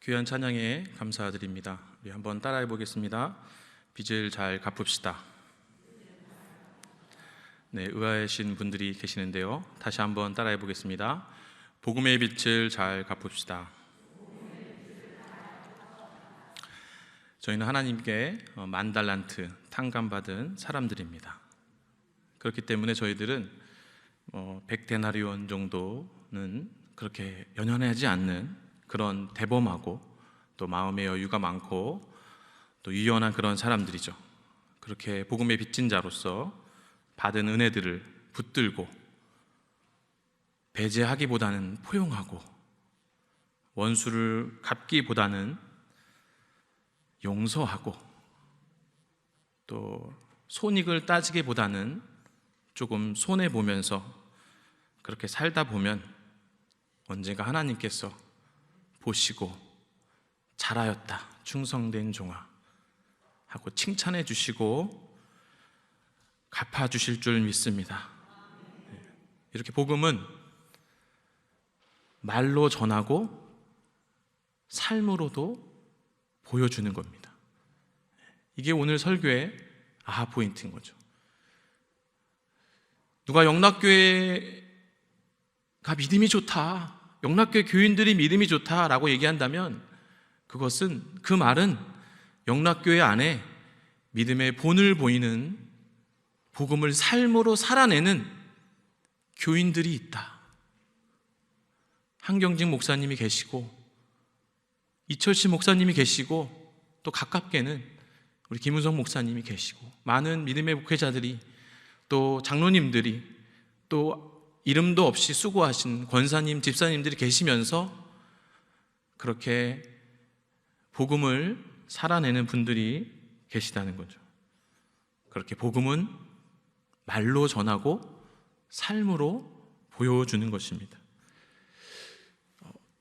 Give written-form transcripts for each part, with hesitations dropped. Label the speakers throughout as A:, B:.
A: 귀한 찬양에 감사드립니다. 우리 한번 따라해 보겠습니다. 빚을 잘 갚읍시다. 네, 의아하신 분들이 계시는데요. 다시 한번 따라해 보겠습니다. 복음의 빚을 잘 갚읍시다. 저희는 하나님께 10,000달란트 탕감받은 사람들입니다. 그렇기 때문에 저희들은 100데나리온 정도는 그렇게 연연하지 않는 그런 대범하고 또 마음의 여유가 많고 또 유연한 그런 사람들이죠. 그렇게 복음의 빚진 자로서 받은 은혜들을 붙들고 배제하기보다는 포용하고 원수를 갚기보다는 용서하고 또 손익을 따지기보다는 조금 손해보면서 그렇게 살다 보면 언젠가 하나님께서 보시고 잘하였다, 충성된 종아 하고 칭찬해 주시고 갚아주실 줄 믿습니다. 이렇게 복음은 말로 전하고 삶으로도 보여주는 겁니다. 이게 오늘 설교의 아하 포인트인 거죠. 누가 영락교회가 믿음이 좋다, 영락교회 교인들이 믿음이 좋다라고 얘기한다면 그것은, 그 말은 영락교회 안에 믿음의 본을 보이는 복음을 삶으로 살아내는 교인들이 있다. 한경직 목사님이 계시고 이철씨 목사님이 계시고 또 가깝게는 우리 김은성 목사님이 계시고 많은 믿음의 목회자들이 또 장로님들이 또 이름도 없이 수고하신 권사님, 집사님들이 계시면서 그렇게 복음을 살아내는 분들이 계시다는 거죠. 그렇게 복음은 말로 전하고 삶으로 보여주는 것입니다.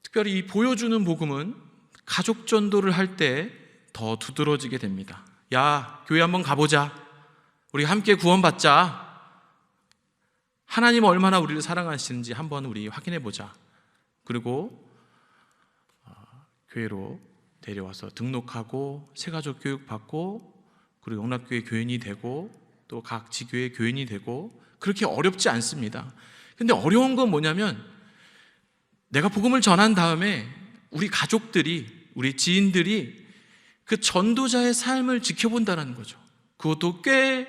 A: 특별히 이 보여주는 복음은 가족 전도를 할 때 더 두드러지게 됩니다. 야, 교회 한번 가보자. 우리 함께 구원받자. 하나님 얼마나 우리를 사랑하시는지 한번 우리 확인해 보자. 그리고 교회로 데려와서 등록하고 새가족 교육 받고 그리고 영락교회 교인이 되고 또 각 지교회 교인이 되고, 그렇게 어렵지 않습니다. 근데 어려운 건 뭐냐면 내가 복음을 전한 다음에 우리 가족들이, 우리 지인들이 그 전도자의 삶을 지켜본다는 거죠. 그것도 꽤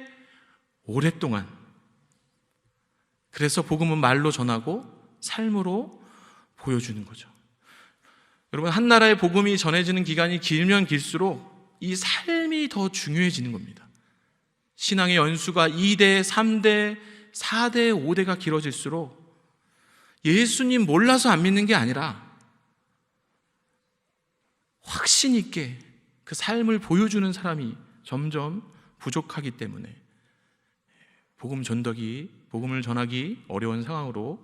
A: 오랫동안. 그래서 복음은 말로 전하고 삶으로 보여주는 거죠. 여러분, 한 나라의 복음이 전해지는 기간이 길면 길수록 이 삶이 더 중요해지는 겁니다. 신앙의 연수가 2대, 3대, 4대, 5대가 길어질수록 예수님 몰라서 안 믿는 게 아니라 확신 있게 그 삶을 보여주는 사람이 점점 부족하기 때문에 복음을 전하기 어려운 상황으로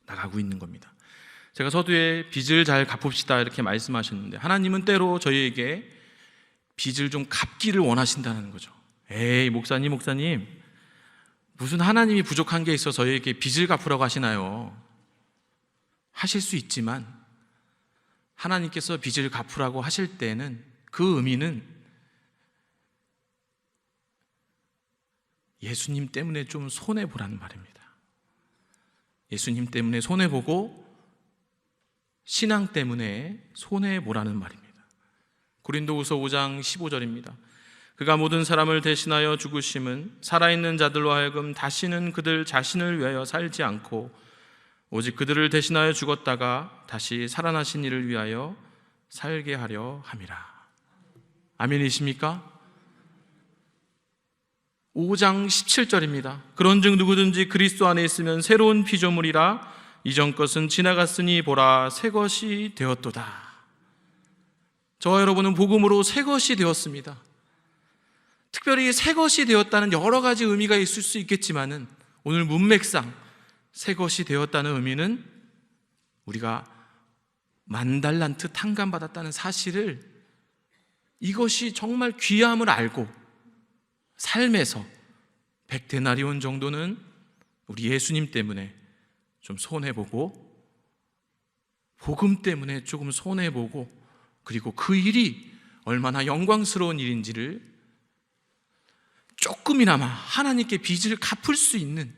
A: 나가고 있는 겁니다. 제가 서두에 빚을 잘 갚읍시다 이렇게 말씀하셨는데 하나님은 때로 저희에게 빚을 좀 갚기를 원하신다는 거죠. 에이, 목사님 무슨 하나님이 부족한 게 있어 저희에게 빚을 갚으라고 하시나요? 하실 수 있지만 하나님께서 빚을 갚으라고 하실 때는 그 의미는 예수님 때문에 좀 손해보라는 말입니다. 예수님 때문에 손해보고 신앙 때문에 손해보라는 말입니다. 고린도후서 5장 15절입니다. 그가 모든 사람을 대신하여 죽으심은 살아있는 자들로 하여금 다시는 그들 자신을 위하여 살지 않고 오직 그들을 대신하여 죽었다가 다시 살아나신 이를 위하여 살게 하려 함이라. 아멘이십니까? 5장 17절입니다. 그런즉 누구든지 그리스도 안에 있으면 새로운 피조물이라 이전 것은 지나갔으니 보라 새 것이 되었도다. 저와 여러분은 복음으로 새 것이 되었습니다. 특별히 새 것이 되었다는 여러 가지 의미가 있을 수 있겠지만은 오늘 문맥상 새 것이 되었다는 의미는 우리가 10,000달란트 탕감받았다는 사실을, 이것이 정말 귀함을 알고 삶에서 100데나리온 정도는 우리 예수님 때문에 좀 손해보고 복음 때문에 조금 손해보고, 그리고 그 일이 얼마나 영광스러운 일인지를 조금이나마 하나님께 빚을 갚을 수 있는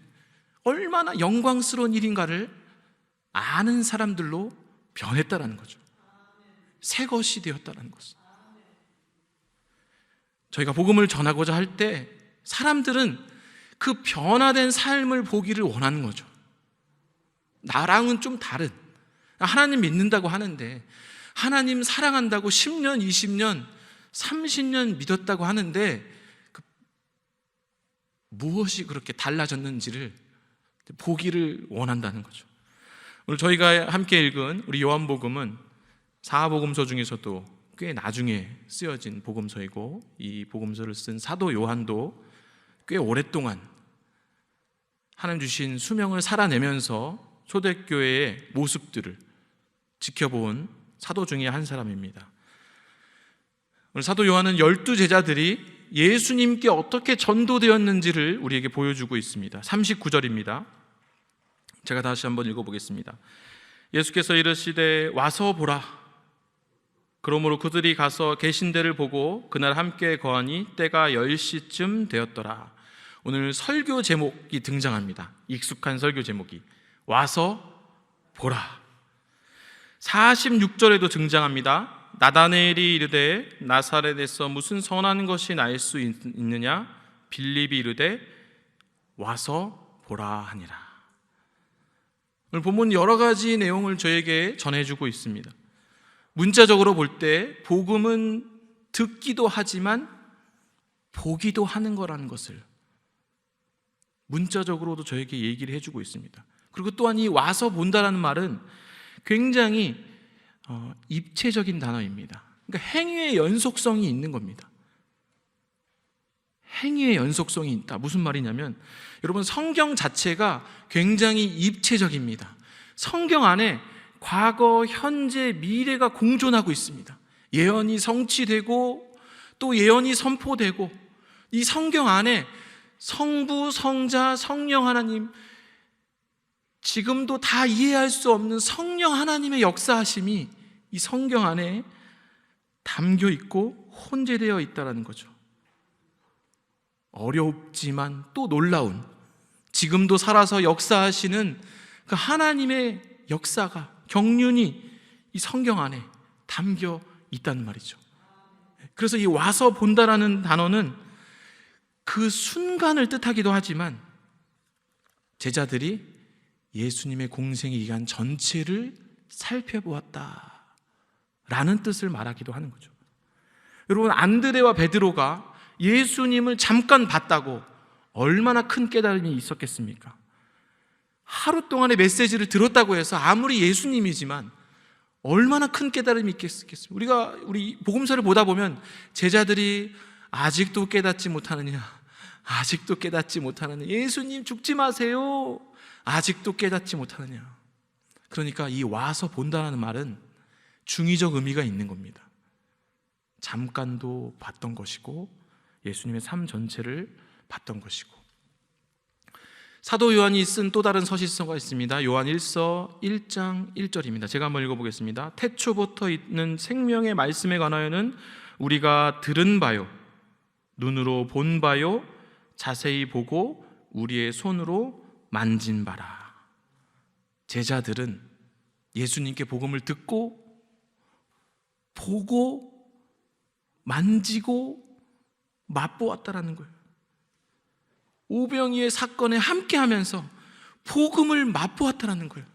A: 얼마나 영광스러운 일인가를 아는 사람들로 변했다는 거죠. 새 것이 되었다는 것은. 저희가 복음을 전하고자 할 때 사람들은 그 변화된 삶을 보기를 원하는 거죠. 나랑은 좀 다른, 하나님 믿는다고 하는데, 하나님 사랑한다고 10년, 20년, 30년 믿었다고 하는데 무엇이 그렇게 달라졌는지를 보기를 원한다는 거죠. 오늘 저희가 함께 읽은 우리 요한복음은 사복음서 중에서도 꽤 나중에 쓰여진 복음서이고, 이 복음서를 쓴 사도 요한도 꽤 오랫동안 하나님 주신 수명을 살아내면서 초대교회의 모습들을 지켜본 사도 중에 한 사람입니다. 오늘 사도 요한은 12제자들이 예수님께 어떻게 전도되었는지를 우리에게 보여주고 있습니다. 39절입니다. 제가 다시 한번 읽어보겠습니다. 예수께서 이르시되 와서 보라. 그러므로 그들이 가서 계신 데를 보고 그날 함께 거하니 때가 10시쯤 되었더라. 오늘 설교 제목이 등장합니다. 익숙한 설교 제목이 와서 보라. 46절에도 등장합니다. 나다나엘이 이르되 나사렛에서 무슨 선한 것이 날 수 있느냐? 빌립이 이르되 와서 보라 하니라. 오늘 본문 여러 가지 내용을 저에게 전해주고 있습니다. 문자적으로 볼 때 복음은 듣기도 하지만 보기도 하는 거라는 것을 문자적으로도 저에게 얘기를 해주고 있습니다. 그리고 또한 이 와서 본다라는 말은 굉장히 입체적인 단어입니다. 그러니까 행위의 연속성이 있는 겁니다. 행위의 연속성이 있다. 무슨 말이냐면, 여러분, 성경 자체가 굉장히 입체적입니다. 성경 안에 과거, 현재, 미래가 공존하고 있습니다. 예언이 성취되고 또 예언이 선포되고, 이 성경 안에 성부, 성자, 성령 하나님, 지금도 다 이해할 수 없는 성령 하나님의 역사하심이 이 성경 안에 담겨 있고 혼재되어 있다는 거죠. 어렵지만 또 놀라운, 지금도 살아서 역사하시는 그 하나님의 역사가 경륜이 이 성경 안에 담겨 있다는 말이죠. 그래서 이 와서 본다라는 단어는 그 순간을 뜻하기도 하지만, 제자들이 예수님의 공생의 기간 전체를 살펴보았다 라는 뜻을 말하기도 하는 거죠. 여러분, 안드레와 베드로가 예수님을 잠깐 봤다고 얼마나 큰 깨달음이 있었겠습니까? 하루 동안의 메시지를 들었다고 해서 아무리 예수님이지만 얼마나 큰 깨달음이 있겠습니까? 우리 복음서를 보다 보면 제자들이 아직도 깨닫지 못하느냐, 아직도 깨닫지 못하느냐, 예수님 죽지 마세요, 아직도 깨닫지 못하느냐. 그러니까 이 와서 본다는 말은 중의적 의미가 있는 겁니다. 잠깐도 봤던 것이고 예수님의 삶 전체를 봤던 것이고. 사도 요한이 쓴 또 다른 서신서가 있습니다. 요한 1서 1장 1절입니다. 제가 한번 읽어보겠습니다. 태초부터 있는 생명의 말씀에 관하여는 우리가 들은 바요, 눈으로 본 바요, 자세히 보고 우리의 손으로 만진 바라. 제자들은 예수님께 복음을 듣고 보고 만지고 맛보았다라는 거예요. 오병이의 사건에 함께하면서 복음을 맛보았다라는 거예요.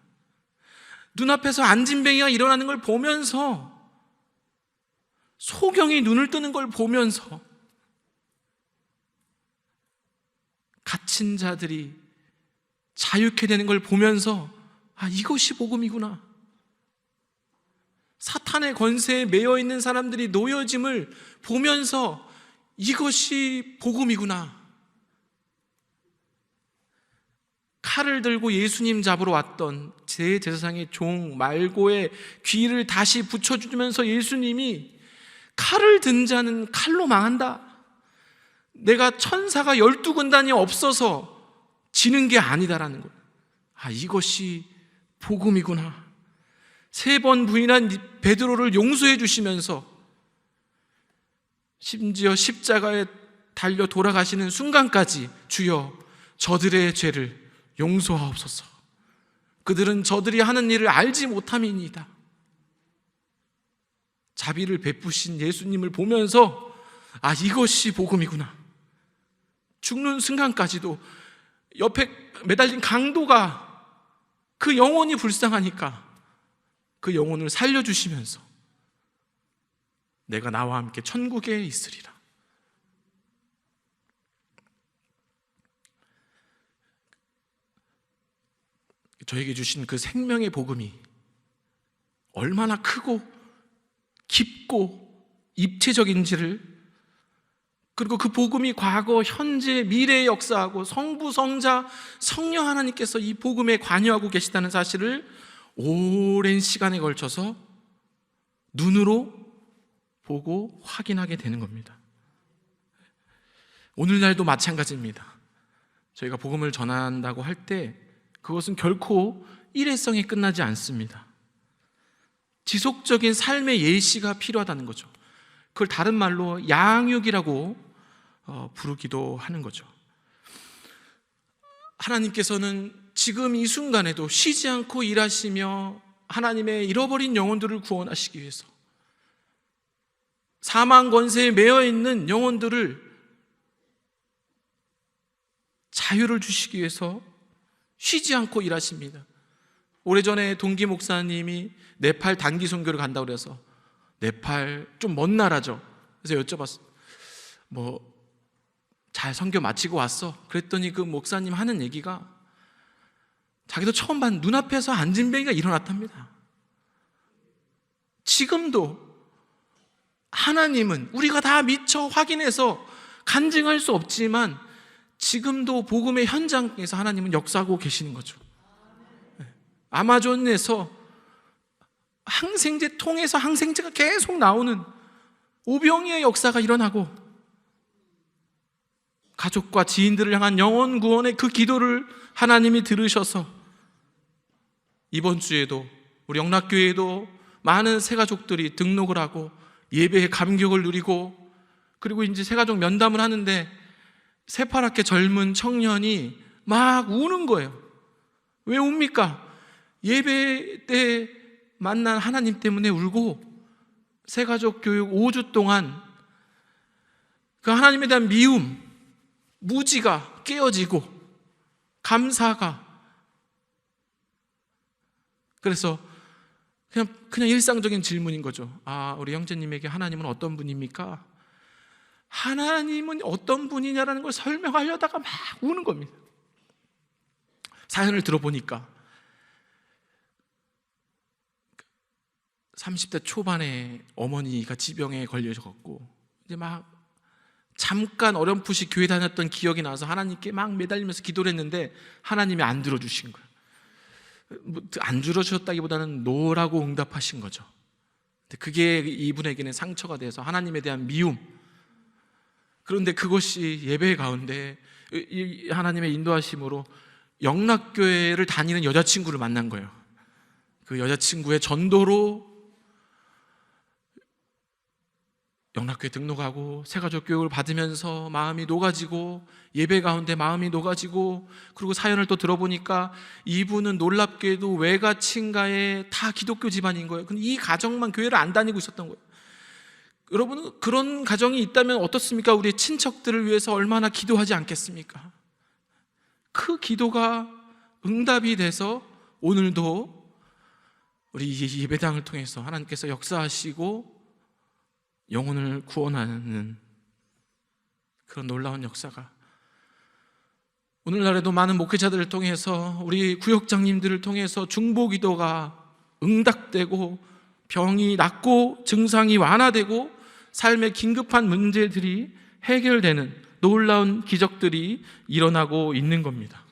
A: 눈앞에서 안진뱅이가 일어나는 걸 보면서, 소경이 눈을 뜨는 걸 보면서, 갇힌 자들이 자유케 되는 걸 보면서, 아, 이것이 복음이구나. 사탄의 권세에 매여 있는 사람들이 놓여짐을 보면서 이것이 복음이구나. 칼을 들고 예수님 잡으러 왔던 제사장의 종 말고의 귀를 다시 붙여주면서 예수님이 칼을 든 자는 칼로 망한다. 내가 천사가 12군단이 없어서 지는 게 아니다라는 것. 아, 이것이 복음이구나. 3번 부인한 베드로를 용서해 주시면서 심지어 십자가에 달려 돌아가시는 순간까지 주여 저들의 죄를 용서하옵소서. 그들은 저들이 하는 일을 알지 못함이니이다. 자비를 베푸신 예수님을 보면서 아, 이것이 복음이구나. 죽는 순간까지도 옆에 매달린 강도가 그 영혼이 불쌍하니까 그 영혼을 살려주시면서 내가 나와 함께 천국에 있으리라. 저에게 주신 그 생명의 복음이 얼마나 크고 깊고 입체적인지를, 그리고 그 복음이 과거, 현재, 미래에 역사하고 성부, 성자, 성령 하나님께서 이 복음에 관여하고 계시다는 사실을 오랜 시간에 걸쳐서 눈으로 보고 확인하게 되는 겁니다. 오늘날도 마찬가지입니다. 저희가 복음을 전한다고 할 때 그것은 결코 일회성에 끝나지 않습니다. 지속적인 삶의 예시가 필요하다는 거죠. 그걸 다른 말로 양육이라고 부르기도 하는 거죠. 하나님께서는 지금 이 순간에도 쉬지 않고 일하시며 하나님의 잃어버린 영혼들을 구원하시기 위해서, 사망 권세에 매여 있는 영혼들을 자유를 주시기 위해서 쉬지 않고 일하십니다. 오래전에 동기 목사님이 네팔 단기 선교를 간다고 그래서, 네팔 좀 먼 나라죠. 그래서 여쭤봤어. 잘 선교 마치고 왔어? 그랬더니 그 목사님 하는 얘기가 자기도 처음 본 눈앞에서 안진뱅이가 일어났답니다. 지금도 하나님은 우리가 다 미처 확인해서 간증할 수 없지만 지금도 복음의 현장에서 하나님은 역사하고 계시는 거죠. 아마존에서 항생제 통에서 항생제가 계속 나오는 오병이의 역사가 일어나고, 가족과 지인들을 향한 영혼 구원의 그 기도를 하나님이 들으셔서 이번 주에도 우리 영락교회에도 많은 새가족들이 등록을 하고 예배의 감격을 누리고, 그리고 이제 새가족 면담을 하는데 새파랗게 젊은 청년이 막 우는 거예요. 왜 웁니까? 예배 때 만난 하나님 때문에 울고, 새가족 교육 5주 동안 그 하나님에 대한 미움, 무지가 깨어지고 감사가, 그래서 그냥 일상적인 질문인 거죠. 아, 우리 형제님에게 하나님은 어떤 분입니까? 하나님은 어떤 분이냐라는 걸 설명하려다가 막 우는 겁니다. 사연을 들어보니까 30대 초반에 어머니가 지병에 걸려갖고 이제 막 잠깐 어렴풋이 교회 다녔던 기억이 나서 하나님께 막 매달리면서 기도를 했는데 하나님이 안 들어주신 거예요. 안 들어주셨다기보다는 노라고 응답하신 거죠. 그게 이분에게는 상처가 돼서 하나님에 대한 미움, 그런데 그것이 예배 가운데 하나님의 인도하심으로 영락교회를 다니는 여자친구를 만난 거예요. 그 여자친구의 전도로 영락교회 등록하고 새가족 교육을 받으면서 마음이 녹아지고, 예배 가운데 마음이 녹아지고, 그리고 사연을 또 들어보니까 이분은 놀랍게도 외가 친가에 다 기독교 집안인 거예요. 근데 이 가정만 교회를 안 다니고 있었던 거예요. 여러분, 그런 가정이 있다면 어떻습니까? 우리의 친척들을 위해서 얼마나 기도하지 않겠습니까? 그 기도가 응답이 돼서 오늘도 우리 예배당을 통해서 하나님께서 역사하시고 영혼을 구원하는 그런 놀라운 역사가 오늘날에도 많은 목회자들을 통해서, 우리 구역장님들을 통해서 중보기도가 응답되고 병이 낫고 증상이 완화되고 삶의 긴급한 문제들이 해결되는 놀라운 기적들이 일어나고 있는 겁니다.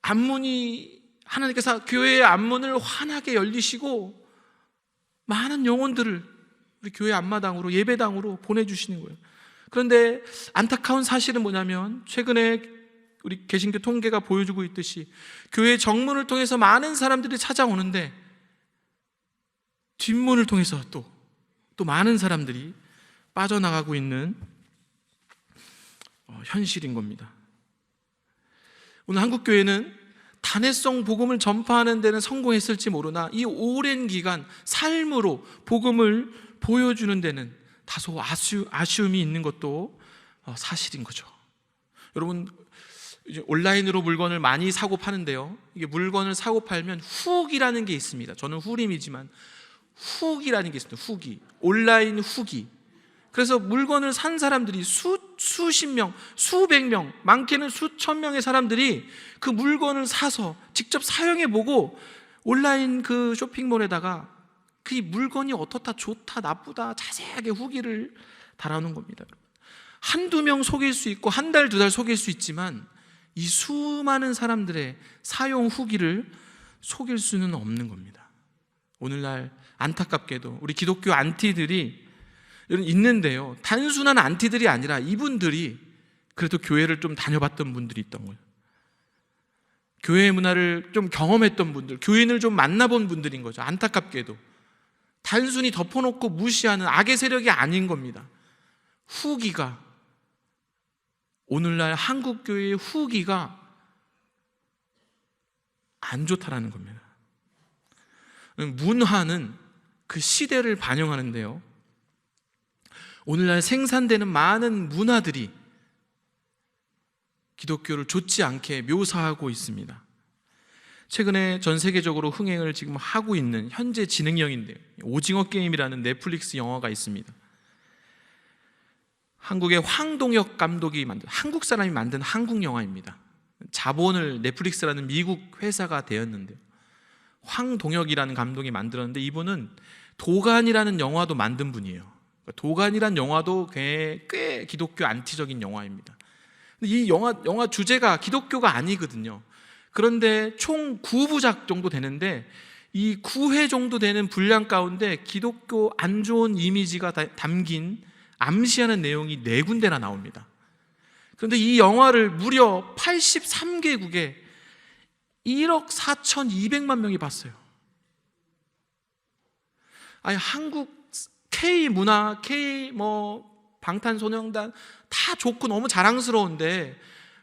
A: 안문이, 하나님께서 교회의 안문을 환하게 열리시고 많은 영혼들을 우리 교회 앞마당으로, 예배당으로 보내주시는 거예요. 그런데 안타까운 사실은 뭐냐면 최근에 우리 개신교 통계가 보여주고 있듯이 교회 정문을 통해서 많은 사람들이 찾아오는데 뒷문을 통해서 또 많은 사람들이 빠져나가고 있는 현실인 겁니다. 오늘 한국교회는 단회성 복음을 전파하는 데는 성공했을지 모르나 이 오랜 기간 삶으로 복음을 보여주는 데는 다소 아쉬움이 있는 것도 사실인 거죠. 여러분, 이제 온라인으로 물건을 많이 사고 파는데요, 이게 물건을 사고 팔면 훅이라는 게 있습니다. 저는 후림이지만 훅이라는 게 있습니다. 훅이, 온라인 훅이. 그래서 물건을 산 사람들이 수십 명, 수백 명, 많게는 수천 명의 사람들이 그 물건을 사서 직접 사용해보고 온라인 그 쇼핑몰에다가 그 물건이 어떻다, 좋다, 나쁘다 자세하게 후기를 달아놓은 겁니다. 한두 명 속일 수 있고 한 달, 두 달 속일 수 있지만 이 수많은 사람들의 사용 후기를 속일 수는 없는 겁니다. 오늘날 안타깝게도 우리 기독교 안티들이 있는데요, 단순한 안티들이 아니라 이분들이 그래도 교회를 좀 다녀봤던 분들이 있던 거예요. 교회 문화를 좀 경험했던 분들, 교인을 좀 만나본 분들인 거죠. 안타깝게도 단순히 덮어놓고 무시하는 악의 세력이 아닌 겁니다. 후기가, 오늘날 한국교회의 후기가 안 좋다라는 겁니다. 문화는 그 시대를 반영하는데요, 오늘날 생산되는 많은 문화들이 기독교를 좋지 않게 묘사하고 있습니다. 최근에 전 세계적으로 흥행을 지금 하고 있는 현재 진행형인데요, 오징어 게임이라는 넷플릭스 영화가 있습니다. 한국의 황동혁 감독이 만든, 한국 사람이 만든 한국 영화입니다. 자본을 넷플릭스라는 미국 회사가 되었는데요, 황동혁이라는 감독이 만들었는데 이분은 도간이라는 영화도 만든 분이에요. 도간이란 영화도 꽤 기독교 안티적인 영화입니다. 이 영화 주제가 기독교가 아니거든요. 그런데 총 9부작 정도 되는데 이 9회 정도 되는 분량 가운데 기독교 안 좋은 이미지가 담긴 암시하는 내용이 4군데나 나옵니다. 그런데 이 영화를 무려 83개국에 1억 4,200만 명이 봤어요. 아니, 한국 K-문화, 방탄소년단 다 좋고 너무 자랑스러운데,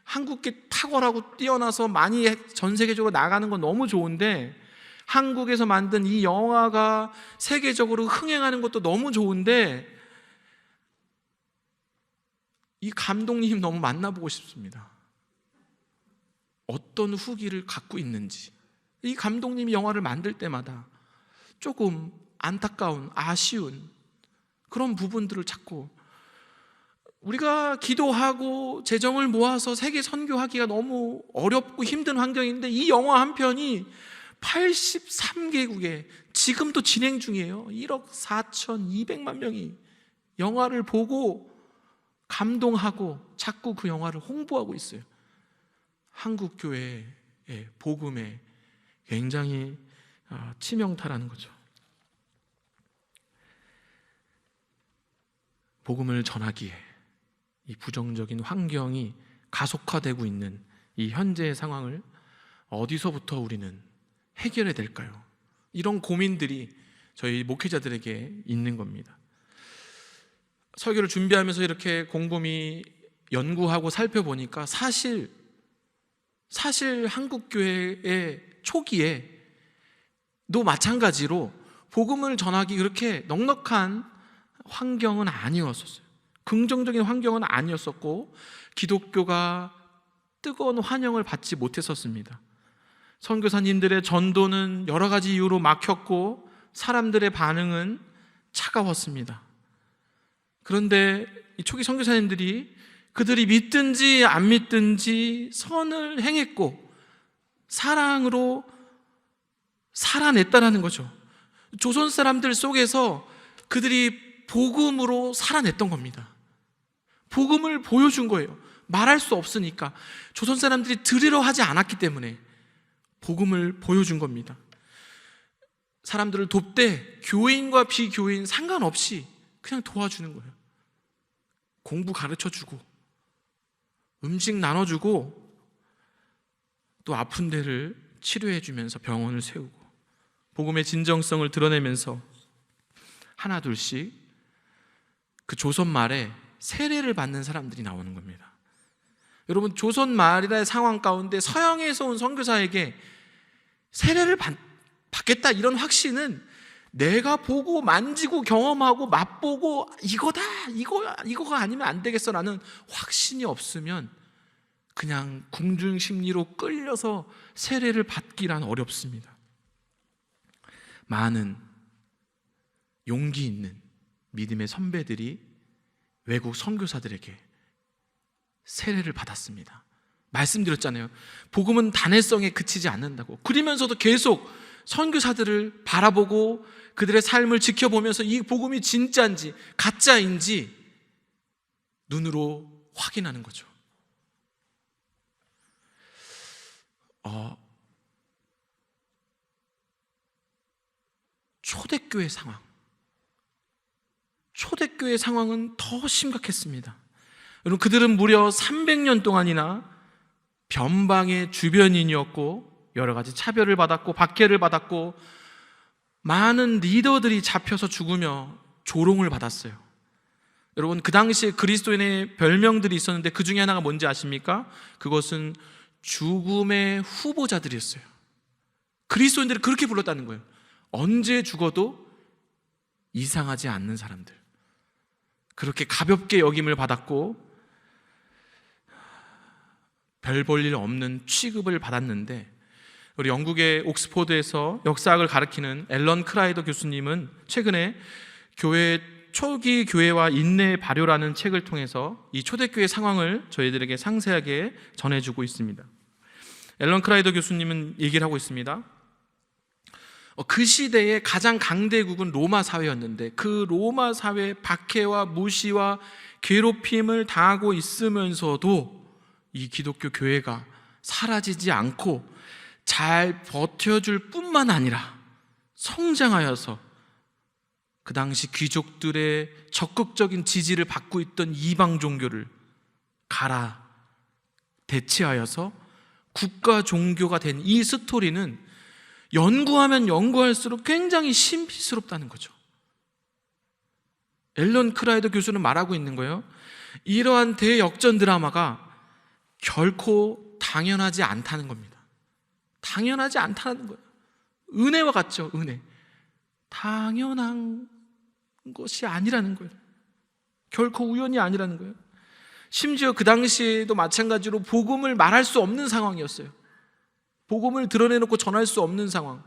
A: 한국계 탁월하고 뛰어나서 많이 전 세계적으로 나가는 건 너무 좋은데, 한국에서 만든 이 영화가 세계적으로 흥행하는 것도 너무 좋은데, 이 감독님 너무 만나보고 싶습니다. 어떤 후기를 갖고 있는지. 이 감독님이 영화를 만들 때마다 조금 안타까운, 아쉬운 그런 부분들을 찾고, 우리가 기도하고 재정을 모아서 세계 선교하기가 너무 어렵고 힘든 환경인데 이 영화 한 편이 83개국에 지금도 진행 중이에요. 1억 4,200만 명이 영화를 보고 감동하고 자꾸 그 영화를 홍보하고 있어요. 한국 교회의 복음에 굉장히 치명타라는 거죠. 복음을 전하기에 이 부정적인 환경이 가속화되고 있는 이 현재의 상황을 어디서부터 우리는 해결해야 될까요? 이런 고민들이 저희 목회자들에게 있는 겁니다. 설교를 준비하면서 이렇게 곰곰이 연구하고 살펴보니까 사실 한국교회의 초기에도 마찬가지로 복음을 전하기 그렇게 넉넉한 환경은 아니었었어요. 긍정적인 환경은 아니었었고 기독교가 뜨거운 환영을 받지 못했었습니다. 선교사님들의 전도는 여러 가지 이유로 막혔고 사람들의 반응은 차가웠습니다. 그런데 이 초기 선교사님들이 그들이 믿든지 안 믿든지 선을 행했고 사랑으로 살아냈다는 거죠. 조선 사람들 속에서 그들이 복음으로 살아냈던 겁니다. 복음을 보여준 거예요. 말할 수 없으니까. 조선 사람들이 들으려 하지 않았기 때문에 복음을 보여준 겁니다. 사람들을 돕되 교인과 비교인 상관없이 그냥 도와주는 거예요. 공부 가르쳐주고 음식 나눠주고 또 아픈 데를 치료해 주면서 병원을 세우고 복음의 진정성을 드러내면서 하나 둘씩 그 조선 말에 세례를 받는 사람들이 나오는 겁니다. 여러분, 조선 말의 상황 가운데 서양에서 온 선교사에게 세례를 받겠다 이런 확신은 내가 보고 만지고 경험하고 맛보고 이거다, 이거가 아니면 안 되겠어라는 확신이 없으면 그냥 궁중심리로 끌려서 세례를 받기란 어렵습니다. 많은 용기 있는 믿음의 선배들이 외국 선교사들에게 세례를 받았습니다. 말씀드렸잖아요. 복음은 단회성에 그치지 않는다고. 그러면서도 계속 선교사들을 바라보고 그들의 삶을 지켜보면서 이 복음이 진짜인지 가짜인지 눈으로 확인하는 거죠. 초대교회 상황은 더 심각했습니다. 여러분, 그들은 무려 300년 동안이나 변방의 주변인이었고 여러 가지 차별을 받았고 박해를 받았고 많은 리더들이 잡혀서 죽으며 조롱을 받았어요. 여러분, 그 당시에 그리스도인의 별명들이 있었는데 그 중에 하나가 뭔지 아십니까? 그것은 죽음의 후보자들이었어요. 그리스도인들을 그렇게 불렀다는 거예요. 언제 죽어도 이상하지 않는 사람들, 그렇게 가볍게 여김을 받았고 별 볼 일 없는 취급을 받았는데, 우리 영국의 옥스포드에서 역사학을 가르치는 앨런 크라이더 교수님은 최근에 초기 교회와 인내의 발효라는 책을 통해서 이 초대교회 상황을 저희들에게 상세하게 전해주고 있습니다. 앨런 크라이더 교수님은 얘기를 하고 있습니다. 그 시대의 가장 강대국은 로마 사회였는데 그 로마 사회의 박해와 무시와 괴롭힘을 당하고 있으면서도 이 기독교 교회가 사라지지 않고 잘 버텨줄 뿐만 아니라 성장하여서 그 당시 귀족들의 적극적인 지지를 받고 있던 이방 종교를 대체하여서 국가 종교가 된 이 스토리는 연구하면 연구할수록 굉장히 신비스럽다는 거죠. 앨런 크라이더 교수는 말하고 있는 거예요. 이러한 대역전 드라마가 결코 당연하지 않다는 겁니다. 당연하지 않다는 거예요. 은혜와 같죠, 은혜. 당연한 것이 아니라는 거예요. 결코 우연이 아니라는 거예요. 심지어 그 당시에도 마찬가지로 복음을 말할 수 없는 상황이었어요. 복음을 드러내놓고 전할 수 없는 상황.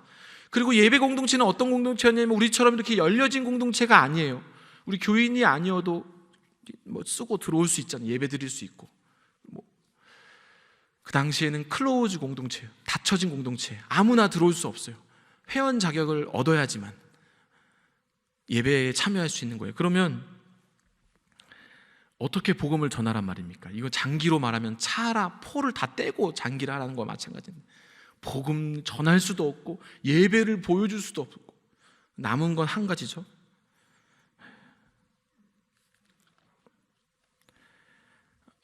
A: 그리고 예배 공동체는 어떤 공동체였냐면 우리처럼 이렇게 열려진 공동체가 아니에요. 우리 교인이 아니어도 쓰고 들어올 수 있잖아요. 예배 드릴 수 있고. 그 당시에는 클로우즈 공동체예요. 닫혀진 공동체. 아무나 들어올 수 없어요. 회원 자격을 얻어야지만 예배에 참여할 수 있는 거예요. 그러면 어떻게 복음을 전하란 말입니까? 이거 장기로 말하면 차라 포를 다 떼고 장기를 하라는 거와 마찬가지입니다. 복음 전할 수도 없고 예배를 보여줄 수도 없고 남은 건 한 가지죠.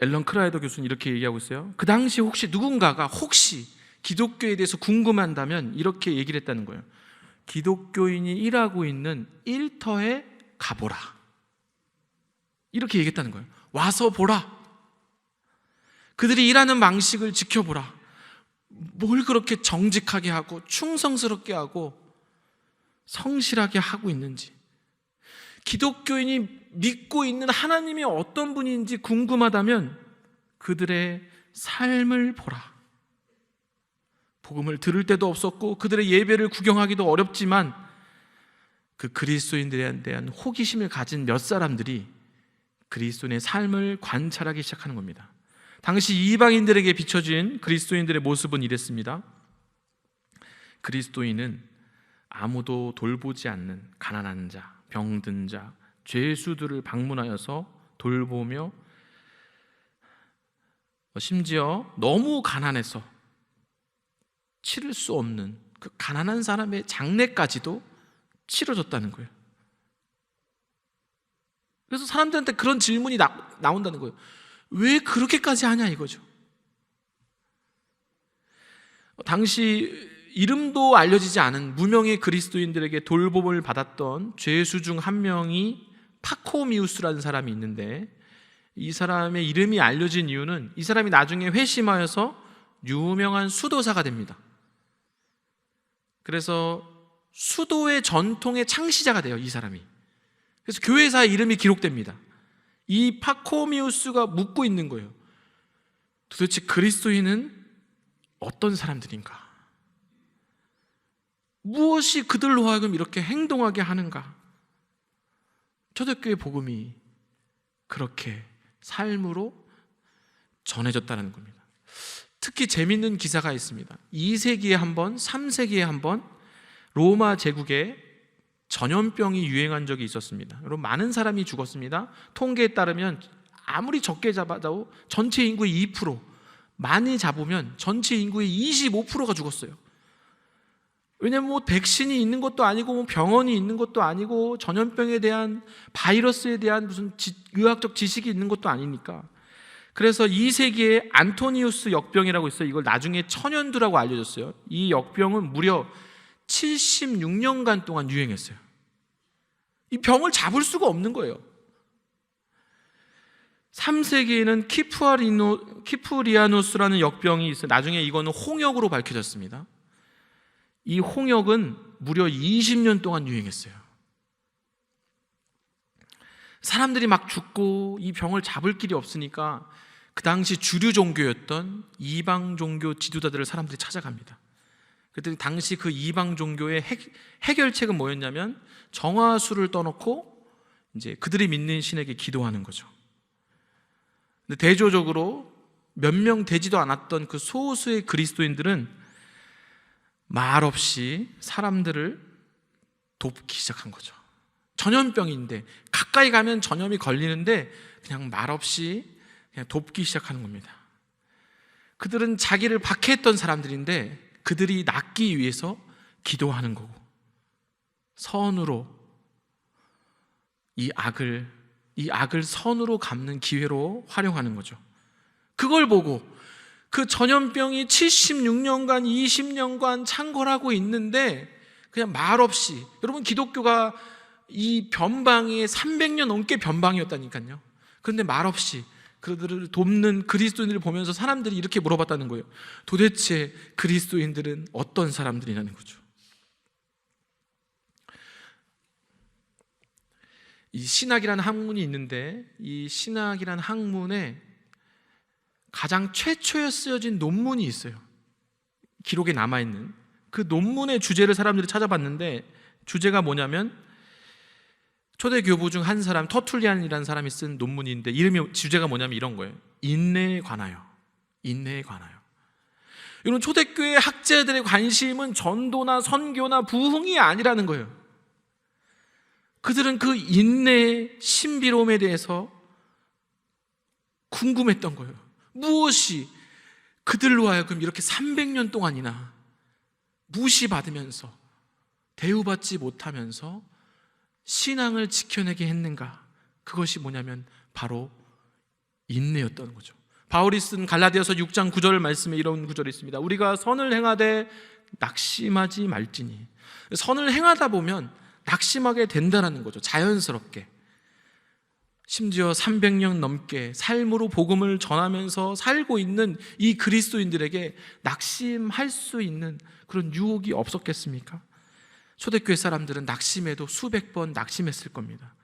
A: 앨런 크라이더 교수는 이렇게 얘기하고 있어요. 그 당시 누군가가 기독교에 대해서 궁금한다면 이렇게 얘기를 했다는 거예요. 기독교인이 일하고 있는 일터에 가보라. 이렇게 얘기했다는 거예요. 와서 보라. 그들이 일하는 방식을 지켜보라. 뭘 그렇게 정직하게 하고 충성스럽게 하고 성실하게 하고 있는지, 기독교인이 믿고 있는 하나님이 어떤 분인지 궁금하다면 그들의 삶을 보라. 복음을 들을 때도 없었고 그들의 예배를 구경하기도 어렵지만 그 그리스도인들에 대한 호기심을 가진 몇 사람들이 그리스도인의 삶을 관찰하기 시작하는 겁니다. 당시 이방인들에게 비춰진 그리스도인들의 모습은 이랬습니다. 그리스도인은 아무도 돌보지 않는 가난한 자, 병든 자, 죄수들을 방문하여서 돌보며 심지어 너무 가난해서 치를 수 없는 그 가난한 사람의 장례까지도 치러줬다는 거예요. 그래서 사람들한테 그런 질문이 나온다는 거예요. 왜 그렇게까지 하냐 이거죠. 당시 이름도 알려지지 않은 무명의 그리스도인들에게 돌봄을 받았던 죄수 중 한 명이 파코미우스라는 사람이 있는데, 이 사람의 이름이 알려진 이유는 이 사람이 나중에 회심하여서 유명한 수도사가 됩니다. 그래서 수도의 전통의 창시자가 돼요, 이 사람이. 그래서 교회사의 이름이 기록됩니다. 이 파코미우스가 묻고 있는 거예요. 도대체 그리스도인은 어떤 사람들인가? 무엇이 그들로 하여금 이렇게 행동하게 하는가? 초대교회 복음이 그렇게 삶으로 전해졌다는 겁니다. 특히 재밌는 기사가 있습니다. 2세기에 한 번, 3세기에 한 번 로마 제국에 전염병이 유행한 적이 있었습니다. 여러분, 많은 사람이 죽었습니다. 통계에 따르면 아무리 적게 잡아도 전체 인구의 2%, 많이 잡으면 전체 인구의 25%가 죽었어요. 왜냐하면 뭐 백신이 있는 것도 아니고 뭐 병원이 있는 것도 아니고 전염병에 대한, 바이러스에 대한 무슨 의학적 지식이 있는 것도 아니니까. 그래서 2세기에 안토니우스 역병이라고 있어요. 이걸 나중에 천연두라고 알려졌어요. 이 역병은 무려 76년간 동안 유행했어요. 이 병을 잡을 수가 없는 거예요. 3세기에는 키프리아누스라는 역병이 있어요. 나중에 이거는 홍역으로 밝혀졌습니다. 이 홍역은 무려 20년 동안 유행했어요. 사람들이 막 죽고 이 병을 잡을 길이 없으니까 그 당시 주류 종교였던 이방 종교 지도자들을 사람들이 찾아갑니다. 그랬더니 당시 그 이방 종교의 해결책은 뭐였냐면 정화수를 떠놓고 이제 그들이 믿는 신에게 기도하는 거죠. 근데 대조적으로 몇 명 되지도 않았던 그 소수의 그리스도인들은 말없이 사람들을 돕기 시작한 거죠. 전염병인데 가까이 가면 전염이 걸리는데 그냥 말없이 그냥 돕기 시작하는 겁니다. 그들은 자기를 박해했던 사람들인데 그들이 낫기 위해서 기도하는 거고, 선으로 이 악을 선으로 갚는 기회로 활용하는 거죠. 그걸 보고 그 전염병이 76년간, 20년간 창궐하고 있는데 그냥 말없이, 여러분 기독교가 이 변방에 300년 넘게 변방이었다니까요. 그런데 말없이 그들을 돕는 그리스도인들을 보면서 사람들이 이렇게 물어봤다는 거예요. 도대체 그리스도인들은 어떤 사람들이냐는 거죠. 이 신학이라는 학문이 있는데 이 신학이라는 학문에 가장 최초에 쓰여진 논문이 있어요. 기록에 남아있는 그 논문의 주제를 사람들이 찾아봤는데, 주제가 뭐냐면 초대 교부 중 한 사람, 터툴리안이라는 사람이 쓴 논문인데 주제가 뭐냐면 이런 거예요. 인내에 관하여. 인내에 관하여. 이런 초대교회 학자들의 관심은 전도나 선교나 부흥이 아니라는 거예요. 그들은 그 인내의 신비로움에 대해서 궁금했던 거예요. 무엇이 그들로 하여금 이렇게 300년 동안이나 무시받으면서 대우받지 못하면서 신앙을 지켜내게 했는가? 그것이 뭐냐면 바로 인내였던 거죠. 바울이 쓴 갈라디아서 6장 9절 말씀에 이런 구절이 있습니다. 우리가 선을 행하되 낙심하지 말지니. 선을 행하다 보면 낙심하게 된다는 거죠. 자연스럽게. 심지어 300년 넘게 삶으로 복음을 전하면서 살고 있는 이 그리스도인들에게 낙심할 수 있는 그런 유혹이 없었겠습니까? 초대교회 사람들은 낙심해도 수백 번 낙심했을 겁니다.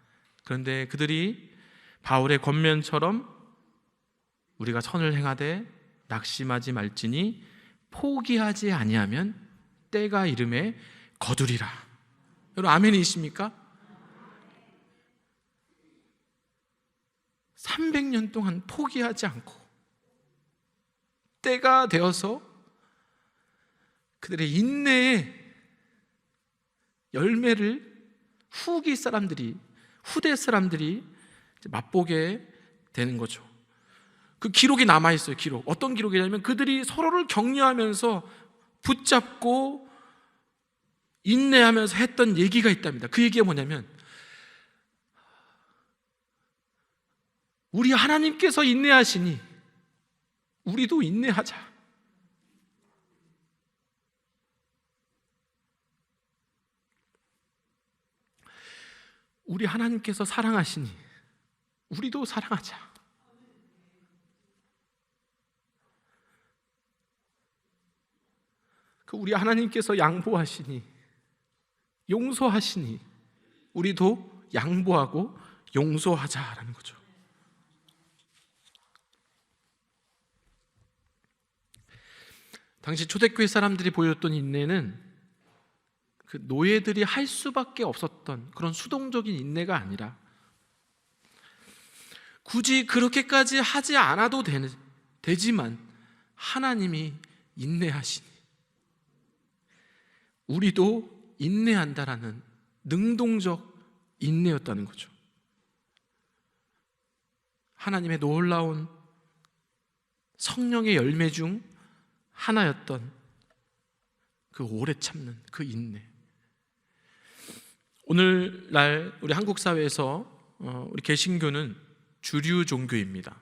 A: 그런데 그들이 바울의 권면처럼 우리가 선을 행하되 낙심하지 말지니 포기하지 아니하면 때가 이름에 거두리라. 여러분 아멘이십니까? 300년 동안 포기하지 않고 때가 되어서 그들의 인내의 열매를 후대 사람들이 맛보게 되는 거죠. 그 기록이 남아있어요. 기록. 어떤 기록이냐면 그들이 서로를 격려하면서 붙잡고 인내하면서 했던 얘기가 있답니다. 그 얘기가 뭐냐면 우리 하나님께서 인내하시니 우리도 인내하자. 우리 하나님께서 사랑하시니 우리도 사랑하자. 우리 하나님께서 양보하시니, 용서하시니 우리도 양보하고 용서하자라는 거죠. 당시 초대교회 사람들이 보였던 인내는 그 노예들이 할 수밖에 없었던 그런 수동적인 인내가 아니라 굳이 그렇게까지 하지 않아도 되지만 하나님이 인내하시니 우리도 인내한다라는 능동적 인내였다는 거죠. 하나님의 놀라운 성령의 열매 중 하나였던 그 오래 참는 그 인내. 오늘날 우리 한국 사회에서 우리 개신교는 주류 종교입니다.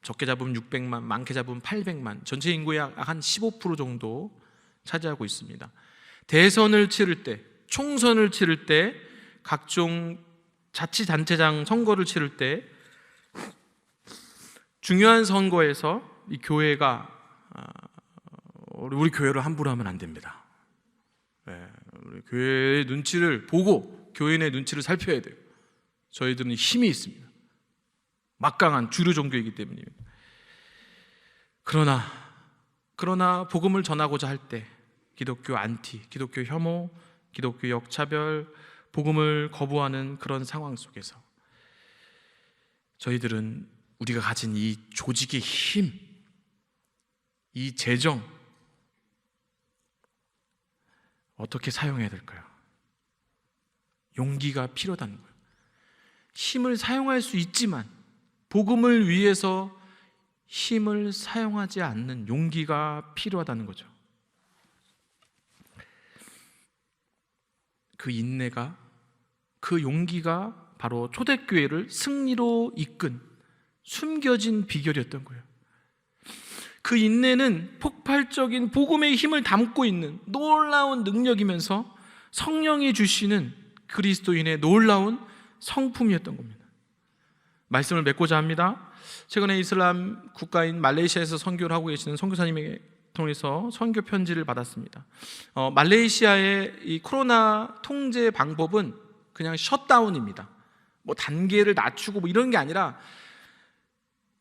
A: 적게 잡으면 600만, 많게 잡으면 800만, 전체 인구의 한 15% 정도 차지하고 있습니다. 대선을 치를 때, 총선을 치를 때, 각종 자치단체장 선거를 치를 때 중요한 선거에서 이 교회가 우리 교회를 함부로 하면 안 됩니다. 우리 교회의 눈치를 보고 교인의 눈치를 살펴야 돼요. 저희들은 힘이 있습니다. 막강한 주류 종교이기 때문입니다. 그러나 복음을 전하고자 할 때 기독교 안티, 기독교 혐오, 기독교 역차별, 복음을 거부하는 그런 상황 속에서 저희들은 우리가 가진 이 조직의 힘, 이 재정 어떻게 사용해야 될까요? 용기가 필요하다는 거예요. 힘을 사용할 수 있지만 복음을 위해서 힘을 사용하지 않는 용기가 필요하다는 거죠. 그 인내가, 그 용기가 바로 초대교회를 승리로 이끈 숨겨진 비결이었던 거예요. 그 인내는 폭발적인 복음의 힘을 담고 있는 놀라운 능력이면서 성령이 주시는 그리스도인의 놀라운 성품이었던 겁니다. 말씀을 맺고자 합니다. 최근에 이슬람 국가인 말레이시아에서 선교를 하고 계시는 선교사님에게 통해서 선교 편지를 받았습니다. 말레이시아의 이 코로나 통제 방법은 그냥 셧다운입니다. 뭐 단계를 낮추고 뭐 이런 게 아니라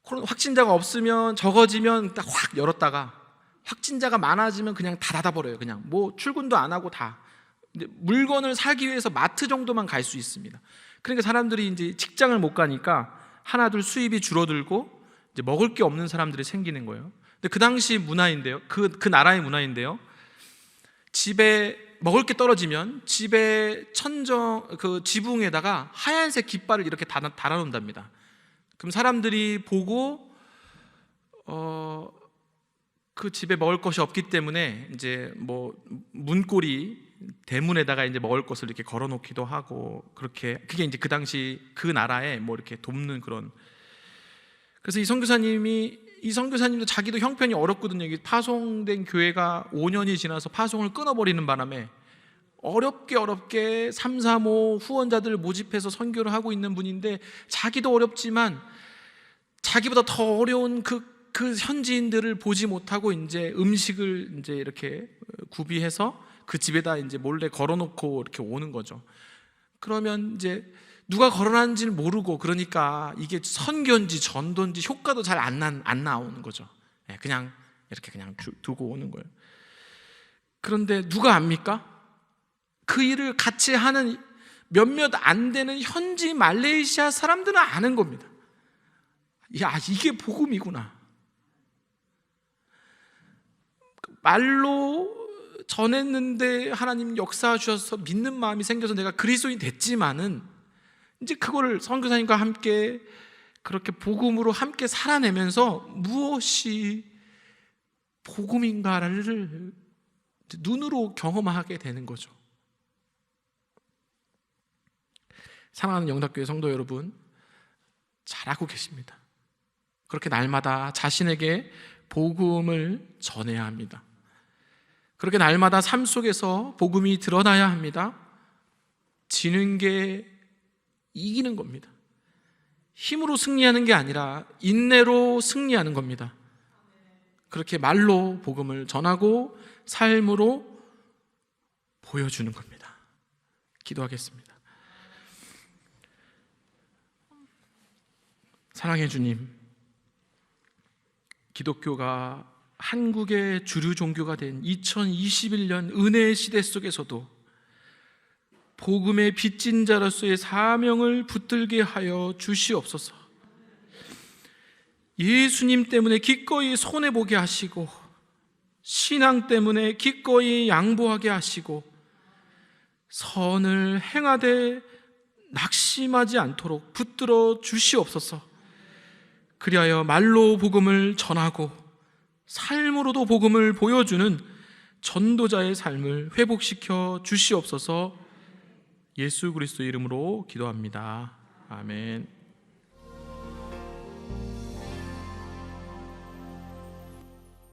A: 코로나 확진자가 없으면 적어지면 딱 확 열었다가 확진자가 많아지면 그냥 다 닫아버려요. 그냥 뭐 출근도 안 하고 다. 물건을 사기 위해서 마트 정도만 갈 수 있습니다. 그러니까 사람들이 이제 직장을 못 가니까 하나둘 수입이 줄어들고 이제 먹을 게 없는 사람들이 생기는 거예요. 근데 그 당시 문화인데요. 그 나라의 문화인데요. 집에 먹을 게 떨어지면 집에 그 지붕에다가 하얀색 깃발을 이렇게 달아놓는답니다. 그럼 사람들이 보고 그 집에 먹을 것이 없기 때문에 이제 뭐 문고리 대문에다가 이제 먹을 것을 이렇게 걸어놓기도 하고 그게 이제 그 당시 그 나라에 뭐 이렇게 돕는 그런. 그래서 이 선교사님도 자기도 형편이 어렵거든요. 파송된 교회가 5년이 지나서 파송을 끊어버리는 바람에 어렵게 335 후원자들을 모집해서 선교를 하고 있는 분인데 자기도 어렵지만 자기보다 더 어려운 그 현지인들을 보지 못하고 이제 음식을 이제 이렇게 구비해서 그 집에다 이제 몰래 걸어놓고 이렇게 오는 거죠. 그러면 이제 누가 걸어놨는지를 모르고 그러니까 이게 선교인지 전도인지 효과도 잘 안 나오는 거죠. 그냥 이렇게 그냥 두고 오는 거예요. 그런데 누가 압니까? 그 일을 같이 하는 몇몇 안 되는 현지 말레이시아 사람들은 아는 겁니다. 야, 이게 복음이구나. 말로 전했는데 하나님 역사 주셔서 믿는 마음이 생겨서 내가 그리스도인이 됐지만은 이제 그거를 선교사님과 함께 그렇게 복음으로 함께 살아내면서 무엇이 복음인가를 눈으로 경험하게 되는 거죠. 사랑하는 영탁교회 성도 여러분, 잘하고 계십니다. 그렇게 날마다 자신에게 복음을 전해야 합니다. 그렇게 날마다 삶 속에서 복음이 드러나야 합니다. 지는 게 이기는 겁니다. 힘으로 승리하는 게 아니라 인내로 승리하는 겁니다. 그렇게 말로 복음을 전하고 삶으로 보여주는 겁니다. 기도하겠습니다. 사랑해 주님, 기독교가 한국의 주류 종교가 된 2021년 은혜의 시대 속에서도 복음의 빚진 자로서의 사명을 붙들게 하여 주시옵소서. 예수님 때문에 기꺼이 손해보게 하시고, 신앙 때문에 기꺼이 양보하게 하시고, 선을 행하되 낙심하지 않도록 붙들어 주시옵소서. 그리하여 말로 복음을 전하고 삶으로도 복음을 보여주는 전도자의 삶을 회복시켜 주시옵소서. 예수 그리스도 이름으로 기도합니다. 아멘.